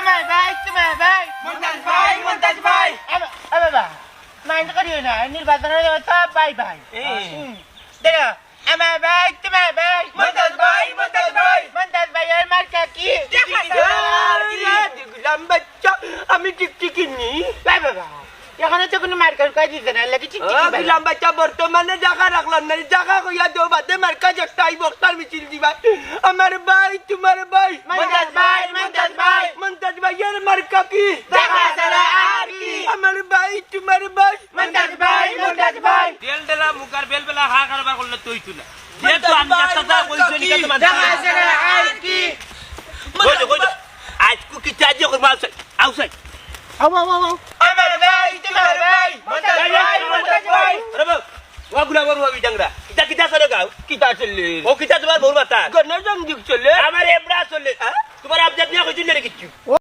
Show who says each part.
Speaker 1: আমার ভাই তোমার ভাই
Speaker 2: মন্তাজ ভাই
Speaker 1: বাবা মাইন্ড করিও না নির্বাচনের সব ভাই ভাই দেখো আমার ভাই তোমার ভাই
Speaker 2: মন্তাজ ভাই
Speaker 1: মন্তাজ ভাইয়ের মার্কা কি
Speaker 2: দেখলাম বাচ্চা আমি টিকটিকি নি
Speaker 1: বাবা এখনো তো কোনো মার্কা কই দিতে না লাগে টিকটিকি
Speaker 2: দিলাম বাচ্চা বর্তমানে জায়গা রাখলাম না জায়গা কইয়া দেও বাদে মার্কা একটাই বক্তার মিছিল দিবা আমার ভাই তোমার ভাই
Speaker 1: মন্তাজ ভাই
Speaker 2: মন্তাজ ভাইয়ের মার্কা কি
Speaker 1: দেখা ছাড়া আর কি
Speaker 2: আমার ভাই তোমার ভাই
Speaker 1: মন্তাজ ভাই
Speaker 3: তেল দেলা মুখার বেল বেলা হা কারবার করলে তুই তুলা যেহেতু আমি কথা কইছি নি কত মানুষ
Speaker 1: দেখা ছাড়া আর কি
Speaker 3: কইছো আজ কুকি চাজি করব আউসাই
Speaker 1: আমার ভাই তোমার ভাই মন্তাজ ভাই
Speaker 3: রব ওগুলা বড় হবি ডাংরা কিটা চলে গাও
Speaker 2: কিতা চললে
Speaker 3: ও কিটা তোমার বড় মাতা
Speaker 2: গণজং দিক চলে
Speaker 3: আমার এবড়া চলে তোমার আপডেট নিয়ে কইছিস না কিছু